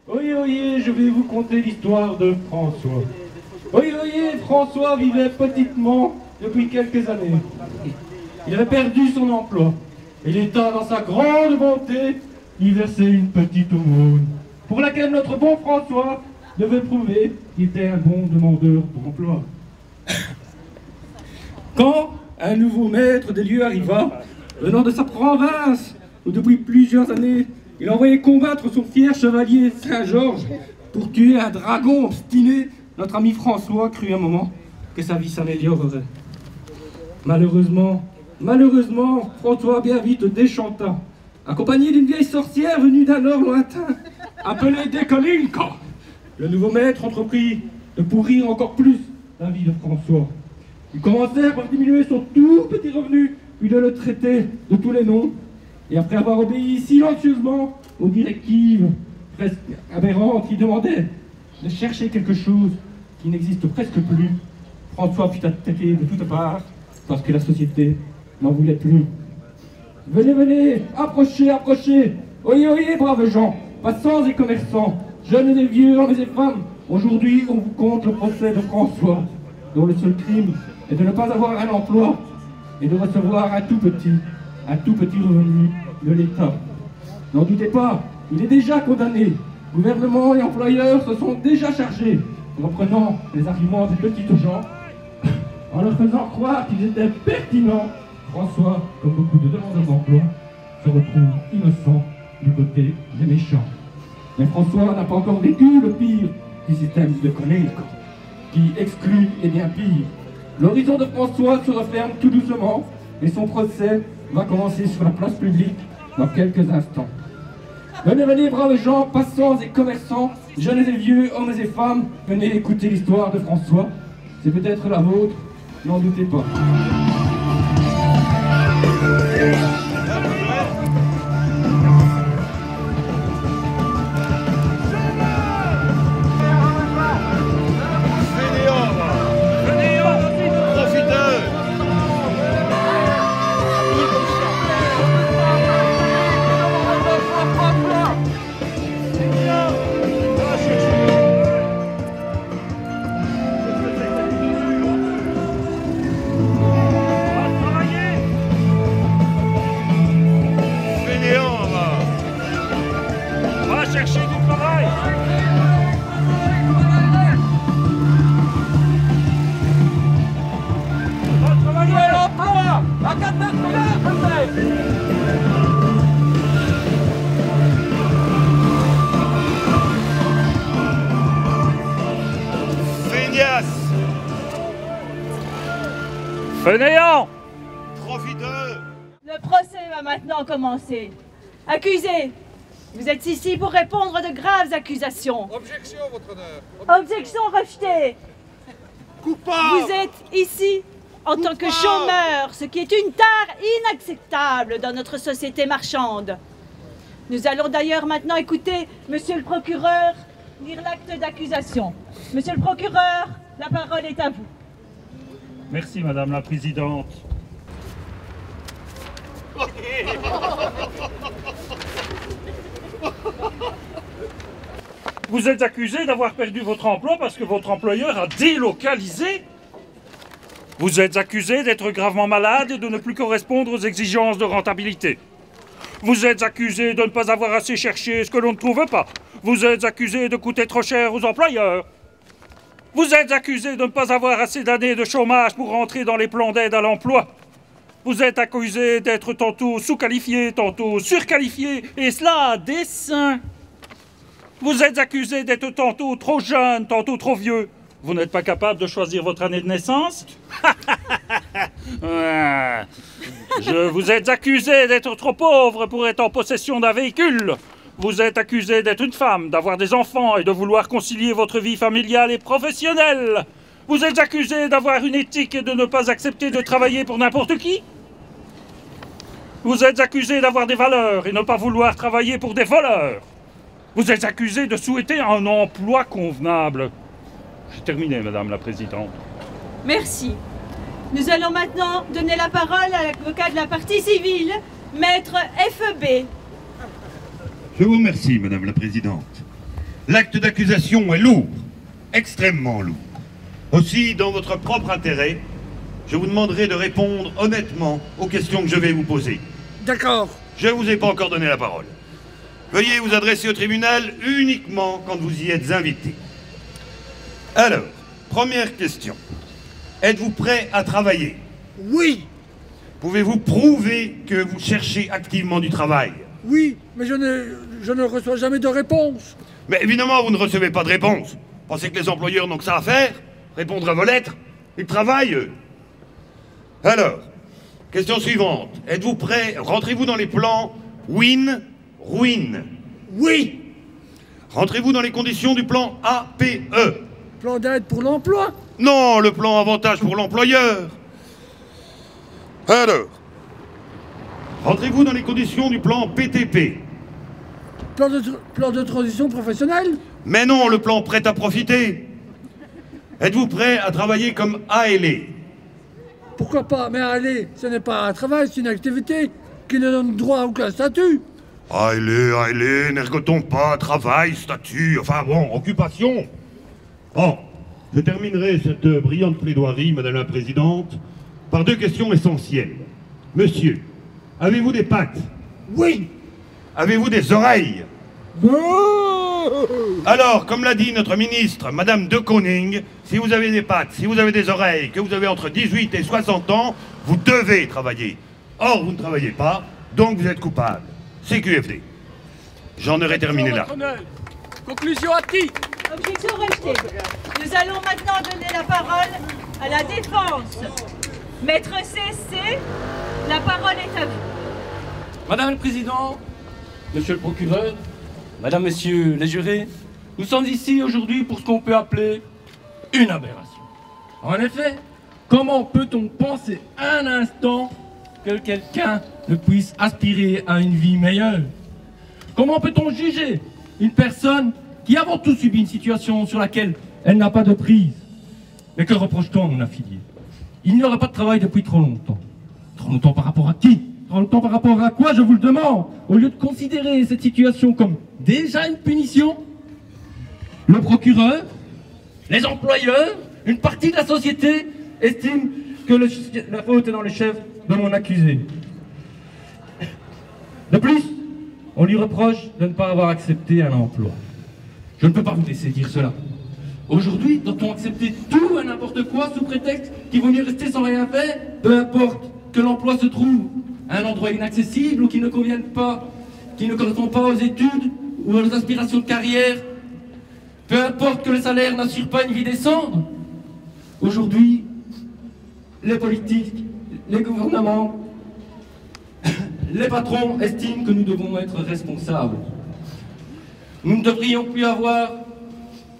Oyez, je vais vous conter l'histoire de François. Oyez, François vivait petitement depuis quelques années. Il avait perdu son emploi. Et l'État, dans sa grande bonté, lui versait une petite aumône, pour laquelle notre bon François devait prouver qu'il était un bon demandeur d'emploi. Quand un nouveau maître des lieux arriva, venant de sa province, où depuis plusieurs années, il envoyait combattre son fier chevalier Saint-Georges pour tuer un dragon obstiné, notre ami François crut un moment que sa vie s'améliorerait. Malheureusement, François bien vite déchanta, accompagné d'une vieille sorcière venue d'un nord lointain, appelée Décolinka. Le nouveau maître entreprit de pourrir encore plus la vie de François. Ils commencèrent par diminuer son tout petit revenu, puis de le traiter de tous les noms. Et après avoir obéi silencieusement aux directives presque aberrantes qui demandaient de chercher quelque chose qui n'existe presque plus, François fut attaqué de toutes parts parce que la société n'en voulait plus. Venez, approchez. Oyez, braves gens, passants et commerçants, jeunes et vieux, hommes et femmes. Aujourd'hui, on vous compte le procès de François, dont le seul crime est de ne pas avoir un emploi et de recevoir un tout petit revenu de l'État. N'en doutez pas, il est déjà condamné. Gouvernement et employeurs se sont déjà chargés, reprenant les arguments des petites gens, en leur faisant croire qu'ils étaient pertinents. François, comme beaucoup de demandeurs d'emploi, se retrouve innocent du côté des méchants. Mais François n'a pas encore vécu le pire du système de Koninka, qui exclut les bien pires. L'horizon de François se referme tout doucement et son procès va commencer sur la place publique dans quelques instants. Venez, braves gens, passants et commerçants, jeunes et vieux, hommes et femmes, venez écouter l'histoire de François. C'est peut-être la vôtre, n'en doutez pas. Fainéant! Profiteux! Le procès va maintenant commencer. Accusé, vous êtes ici pour répondre de graves accusations. Objection, votre honneur! Objection rejetée. Coupable! Vous êtes ici en tant que chômeur, ce qui est une tare inacceptable dans notre société marchande. Nous allons d'ailleurs maintenant écouter Monsieur le procureur lire l'acte d'accusation. Monsieur le procureur, la parole est à vous. Merci, Madame la Présidente. Vous êtes accusé d'avoir perdu votre emploi parce que votre employeur a délocalisé. Vous êtes accusé d'être gravement malade et de ne plus correspondre aux exigences de rentabilité. Vous êtes accusé de ne pas avoir assez cherché ce que l'on ne trouve pas. Vous êtes accusé de coûter trop cher aux employeurs. Vous êtes accusé de ne pas avoir assez d'années de chômage pour rentrer dans les plans d'aide à l'emploi. Vous êtes accusé d'être tantôt sous-qualifié, tantôt surqualifié, et cela à dessein. Vous êtes accusé d'être tantôt trop jeune, tantôt trop vieux. Vous n'êtes pas capable de choisir votre année de naissance? Vous êtes accusé d'être trop pauvre pour être en possession d'un véhicule. Vous êtes accusé d'être une femme, d'avoir des enfants et de vouloir concilier votre vie familiale et professionnelle. Vous êtes accusé d'avoir une éthique et de ne pas accepter de travailler pour n'importe qui. Vous êtes accusé d'avoir des valeurs et ne pas vouloir travailler pour des voleurs. Vous êtes accusé de souhaiter un emploi convenable. J'ai terminé, Madame la Présidente. Merci. Nous allons maintenant donner la parole à l'avocat de la partie civile, Maître FEB. Je vous remercie, Madame la Présidente. L'acte d'accusation est lourd, extrêmement lourd. Aussi, dans votre propre intérêt, je vous demanderai de répondre honnêtement aux questions que je vais vous poser. D'accord. Je ne vous ai pas encore donné la parole. Veuillez vous adresser au tribunal uniquement quand vous y êtes invité. Alors, première question. Êtes-vous prêt à travailler? Oui. Pouvez-vous prouver que vous cherchez activement du travail? Oui, mais je ne reçois jamais de réponse. Mais évidemment, vous ne recevez pas de réponse. Pensez que les employeurs n'ont que ça à faire? Répondre à vos lettres? Ils travaillent, eux. Alors, question suivante. Êtes-vous prêt? Rentrez-vous dans les plans win-ruin? Oui. Rentrez-vous dans les conditions du plan APE? Plan d'aide pour l'emploi? Non, le plan avantage pour l'employeur. Alors, rentrez-vous dans les conditions du plan PTP? Plan de transition professionnelle? Mais non, le plan prêt à profiter. Êtes-vous prêt à travailler comme ALE? Pourquoi pas? Mais allez, ce n'est pas un travail, c'est une activité qui ne donne droit à aucun statut. ALE, n'ergotons pas, travail, statut, enfin bon, occupation. Bon, je terminerai cette brillante plaidoirie, Madame la Présidente, par deux questions essentielles. Monsieur, avez-vous des pattes? Oui. Avez-vous des oreilles? Non. Alors, comme l'a dit notre ministre, Madame de Koning, si vous avez des pattes, si vous avez des oreilles, que vous avez entre 18 et 60 ans, vous devez travailler. Or, vous ne travaillez pas, donc vous êtes coupable. CQFD. J'en aurais terminé là. Conclusion à qui? Objection rejetée. Nous allons maintenant donner la parole à la défense. Maître CC, la parole est à vous. Madame le Président, Monsieur le Procureur, Madame, Messieurs les jurés, nous sommes ici aujourd'hui pour ce qu'on peut appeler une aberration. En effet, comment peut-on penser un instant que quelqu'un ne puisse aspirer à une vie meilleure? Comment peut-on juger une personne qui avant tout subit une situation sur laquelle elle n'a pas de prise? Mais que reproche-t-on à mon affilié? Il n'y aura pas de travail depuis trop longtemps. Trop longtemps par rapport à qui? Trop longtemps par rapport à quoi, je vous le demande? Au lieu de considérer cette situation comme déjà une punition, le procureur, les employeurs, une partie de la société estiment que la faute est dans le chef de mon accusé. De plus, on lui reproche de ne pas avoir accepté un emploi. Je ne peux pas vous laisser dire cela. Aujourd'hui, doit-on accepter tout et n'importe quoi sous prétexte qu'il vaut mieux rester sans rien faire, peu importe que l'emploi se trouve à un endroit inaccessible ou qui ne convienne pas, qui ne correspond pas aux études ou aux aspirations de carrière, peu importe que le salaire n'assure pas une vie décente. Aujourd'hui, les politiques, les gouvernements, les patrons estiment que nous devons être responsables. Nous ne devrions plus avoir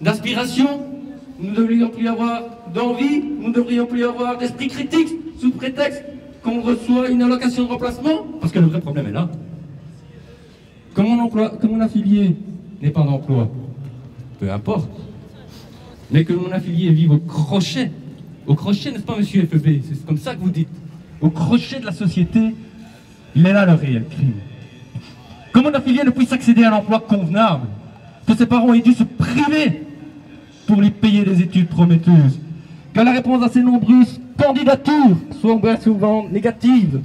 d'aspiration, nous ne devrions plus avoir d'envie, nous ne devrions plus avoir d'esprit critique sous prétexte qu'on reçoit une allocation de remplacement, parce que le vrai problème est là. Comme mon affilié n'est pas d'emploi, peu importe, mais que mon affilié vive au crochet, n'est-ce pas, monsieur FEB? C'est comme ça que vous dites. Au crochet de la société, il est là le réel crime. Que mon affilié ne puisse accéder à un emploi convenable, que ses parents aient dû se priver pour lui payer des études prometteuses, que la réponse à ses nombreuses candidatures soit bien souvent négative,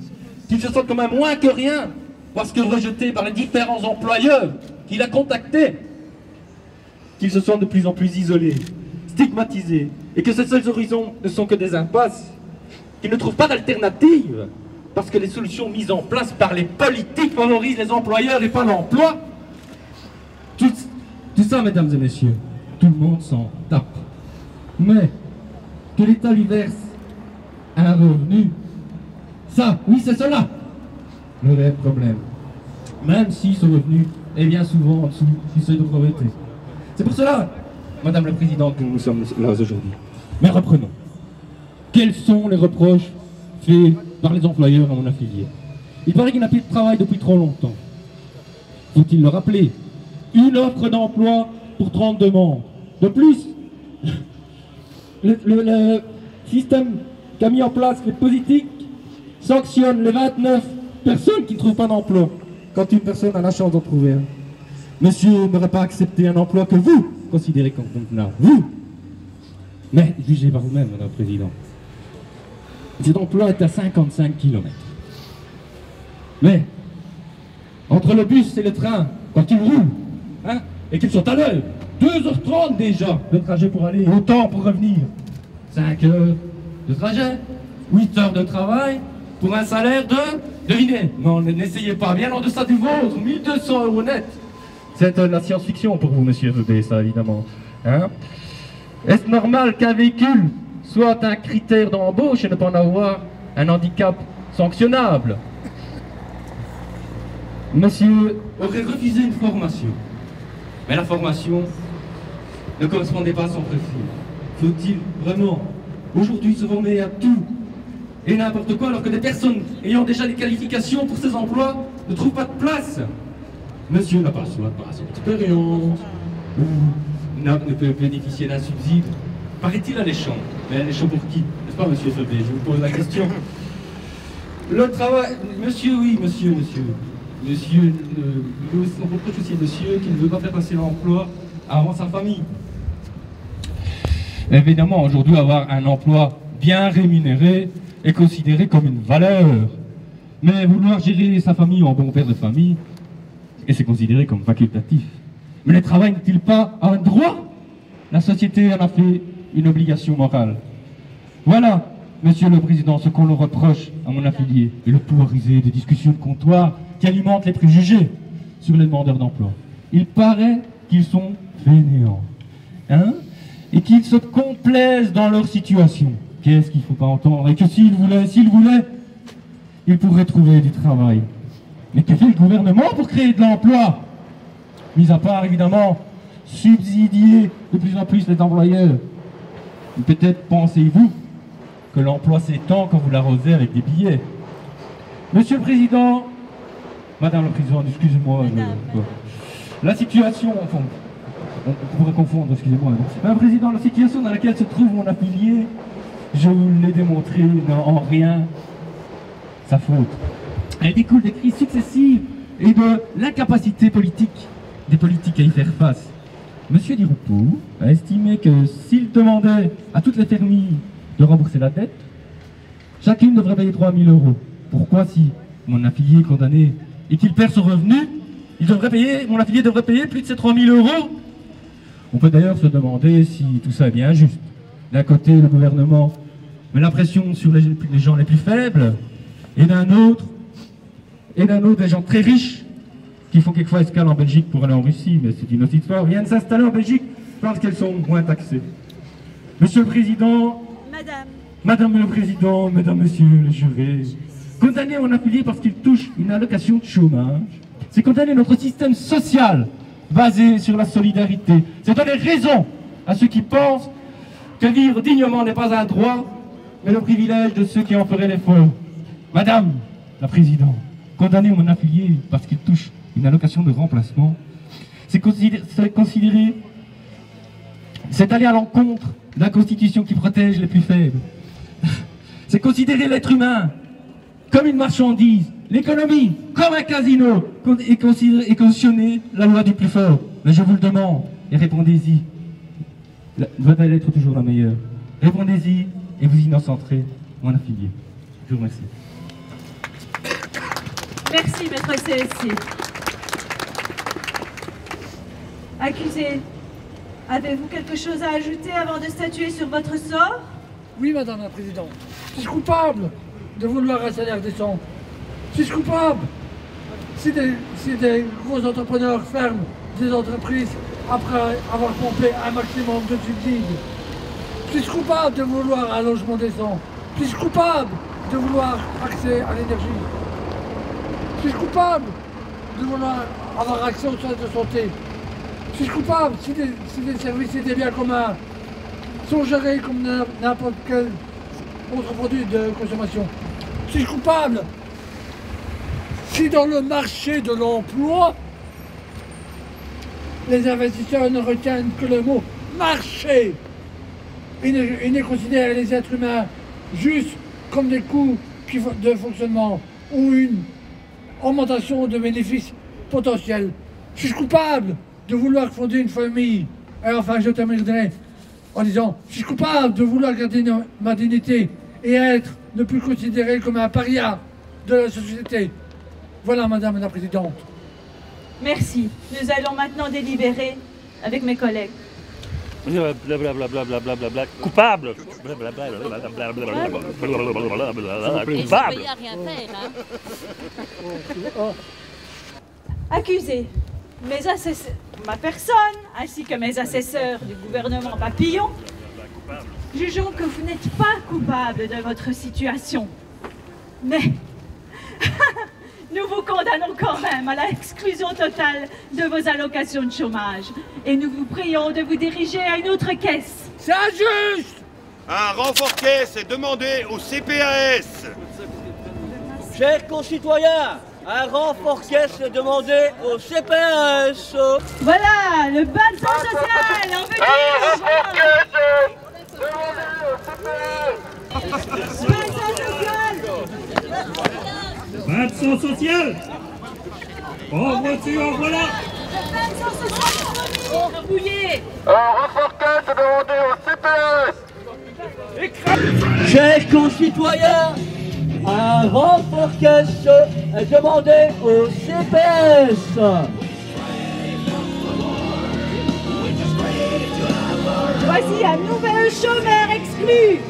qu'il se sente comme un moins que rien, parce que rejeté par les différents employeurs qu'il a contactés, qu'il se sent de plus en plus isolé, stigmatisé, et que ses seuls horizons ne sont que des impasses, qu'il ne trouve pas d'alternative, parce que les solutions mises en place par les politiques favorisent les employeurs et pas l'emploi. Tout ça, mesdames et messieurs, tout le monde s'en tape. Mais que l'État lui verse un revenu, ça, oui, c'est cela, le réel problème. Même si ce revenu est bien souvent en dessous du seuil de pauvreté. C'est pour cela, Madame la Présidente, que nous sommes là aujourd'hui. Mais reprenons. Quels sont les reproches faits par les employeurs à mon affilié? Il paraît qu'il n'a plus de travail depuis trop longtemps. Faut-il le rappeler? Une offre d'emploi pour 30 demandes. De plus, le système qu'a mis en place les politiques sanctionne les 29 personnes qui ne trouvent pas d'emploi quand une personne a la chance d'en trouver un. monsieur n'aurait pas accepté un emploi que vous considérez comme convenable. Vous. Mais jugez par vous-même, Madame la Présidente. Cet emploi est à 55 km. Mais, entre le bus et le train, quand ils roulent, hein, et qu'ils sont à l'heure, 2h30 déjà de trajet pour aller, autant pour revenir. 5 heures de trajet, 8 heures de travail, pour un salaire de... Devinez, non, n'essayez pas, bien en deçà du vôtre, 1200 € net. C'est de la science-fiction pour vous, monsieur Rebé, ça, évidemment. Hein? Est-ce normal qu'un véhicule soit un critère d'embauche et ne pas en avoir un handicap sanctionnable? Monsieur aurait refusé une formation. Mais la formation ne correspondait pas à son profil. Faut-il vraiment aujourd'hui se former à tout et n'importe quoi alors que des personnes ayant déjà des qualifications pour ces emplois ne trouvent pas de place? Monsieur n'a pas soit pas assez d'expérience ou ne peut bénéficier d'un subside. Paraît-il alléchant. Mais alléchant pour qui? N'est-ce pas, monsieur Sebé? Je vous pose la question. Le travail... Monsieur, oui, monsieur. Monsieur, on reproche aussi monsieur qui ne veut pas faire passer l'emploi avant sa famille. Évidemment, aujourd'hui, avoir un emploi bien rémunéré est considéré comme une valeur. Mais vouloir gérer sa famille en bon père de famille, et c'est considéré comme facultatif. Mais le travail n'est-il pas un droit? La société en a fait une obligation morale. Voilà, Monsieur le Président, ce qu'on le reproche à mon affilié, et le pourriser des discussions de comptoir qui alimentent les préjugés sur les demandeurs d'emploi. Il paraît qu'ils sont fainéants, hein, et qu'ils se complaisent dans leur situation. Qu'est-ce qu'il ne faut pas entendre? Et que s'ils voulaient, ils pourraient trouver du travail. Mais que fait le gouvernement pour créer de l'emploi? Mis à part, évidemment, subsidier de plus en plus les employeurs. Peut-être pensez-vous que l'emploi s'étend quand vous l'arrosez avec des billets. Monsieur le Président, Madame la Présidente, excusez-moi. La situation, enfin, on pourrait confondre, excusez-moi. Madame la Présidente, la situation dans laquelle se trouve mon affilié, je vous l'ai démontré, n'a en rien sa faute. Elle découle des crises successives et de l'incapacité politique des politiques à y faire face. Monsieur Di Rupo a estimé que s'il demandait à toutes les familles de rembourser la dette, chacune devrait payer 3 000 €. Pourquoi, si mon affilié est condamné et qu'il perd son revenu, mon affilié devrait payer plus de ces 3 000 €? On peut d'ailleurs se demander si tout ça est bien injuste. D'un côté, le gouvernement met la pression sur les gens les plus faibles, et d'un autre, des gens très riches qui font quelquefois escale en Belgique pour aller en Russie, mais c'est une autre histoire, viennent s'installer en Belgique parce qu'elles sont moins taxées. Monsieur le Président, Madame le Président, Mesdames, Messieurs les jurés, condamner mon affilié parce qu'il touche une allocation de chômage, c'est condamner notre système social basé sur la solidarité. C'est donner raison à ceux qui pensent que vivre dignement n'est pas un droit, mais le privilège de ceux qui en feraient l'effort. Madame la Présidente, condamner mon affilié parce qu'il touche une allocation de remplacement, c'est aller à l'encontre de la Constitution qui protège les plus faibles. C'est considérer l'être humain comme une marchandise, l'économie comme un casino, et cautionner la loi du plus fort. Mais je vous le demande, et répondez-y. Votre lettre est toujours la meilleure. Répondez-y et vous innocenterez mon affilié. Je vous remercie. Merci, maître CSI. Accusé, avez-vous quelque chose à ajouter avant de statuer sur votre sort? Oui, Madame la Présidente. Je suis coupable de vouloir un salaire décent. Je suis coupable si des gros entrepreneurs ferment des entreprises après avoir pompé un maximum de subsides. Je suis coupable de vouloir un logement décent. Je suis coupable de vouloir accès à l'énergie. Je suis coupable de vouloir avoir accès aux soins de santé. Je suis coupable si des services et des biens communs sont gérés comme n'importe quel autre produit de consommation. Je suis coupable si dans le marché de l'emploi, les investisseurs ne retiennent que le mot marché et ne considèrent les êtres humains juste comme des coûts de fonctionnement ou une augmentation de bénéfices potentiels. Je suis coupable de vouloir fonder une famille. Et enfin, je terminerai en disant, je suis coupable de vouloir garder ma dignité et ne plus considéré comme un paria de la société. Voilà, Madame la Présidente. Merci. Nous allons maintenant délibérer avec mes collègues. Blablabla. Coupable. Coupable. Accusés, ma personne, ainsi que mes assesseurs du gouvernement Papillon, jugeons que vous n'êtes pas coupable de votre situation. Mais nous vous condamnons quand même à l'exclusion totale de vos allocations de chômage. Et nous vous prions de vous diriger à une autre caisse. C'est injuste! Un renfort caisse est demandé au CPAS. Chers concitoyens, un renfort caisse est demandé au CPAS. Voilà, le bas de sang social, en veut Bas de sang social. En voiture, en voilà. Bouillé. Un renfort caisse est demandé au CPS. Chers concitoyens, un renfort caisse est demandé au CPS. Voici un nouvel chômeur exclu.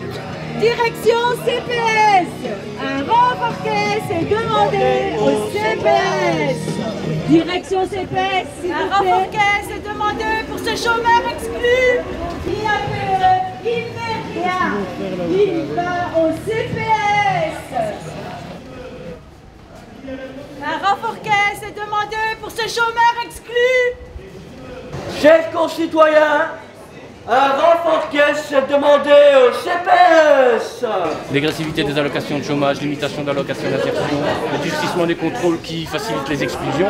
Direction CPS. Un renfort caisse est demandé au CPS. Direction CPS, s'il vous plaît. Un renfort caisse est demandé pour ce chômeur exclu. Il a fait, il fait rien. Il va au CPS. Un renfort caisse est demandé pour ce chômeur exclu. Chers concitoyens, un renfort caisse est demandé au CPS. Dégressivité des allocations de chômage, limitation d'allocations d'insertion, le durcissement des contrôles qui facilitent les exclusions.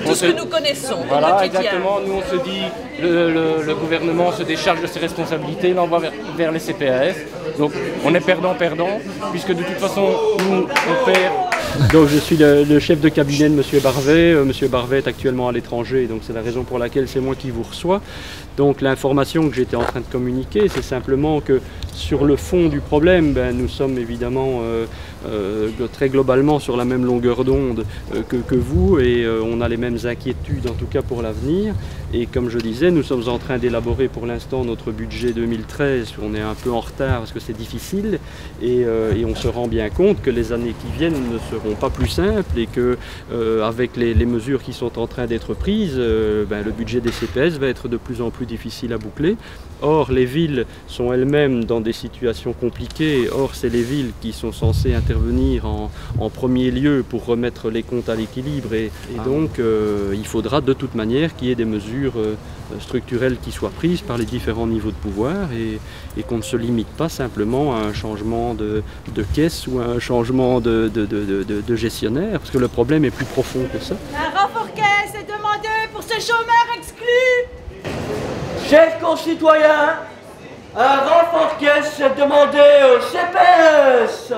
Tout ce que nous connaissons. Voilà, exactement. Nous, on se dit, le gouvernement se décharge de ses responsabilités, l'envoie vers les CPAS. Donc, on est perdant-perdant, puisque de toute façon, nous, on perd. Donc je suis le chef de cabinet de M. Barvet. M. Barvet est actuellement à l'étranger, donc c'est la raison pour laquelle c'est moi qui vous reçois. Donc l'information que j'étais en train de communiquer, c'est simplement que sur le fond du problème, nous sommes évidemment très globalement sur la même longueur d'onde que vous, et on a les mêmes inquiétudes en tout cas pour l'avenir. Et comme je disais, nous sommes en train d'élaborer pour l'instant notre budget 2013. On est un peu en retard parce que c'est difficile, et on se rend bien compte que les années qui viennent ne seront pas plus simples, et que avec les mesures qui sont en train d'être prises, le budget des CPS va être de plus en plus difficile à boucler. Or, les villes sont elles-mêmes dans des situations compliquées. Or, c'est les villes qui sont censées intervenir en premier lieu pour remettre les comptes à l'équilibre. Et donc, il faudra de toute manière qu'il y ait des mesures structurelles qui soient prises par les différents niveaux de pouvoir, et qu'on ne se limite pas simplement à un changement de caisse ou à un changement de gestionnaire, parce que le problème est plus profond que ça. Un renfort caisse est demandé pour ce chômeur exclu. Chers concitoyens, un renfort caisse est demandé au CPS.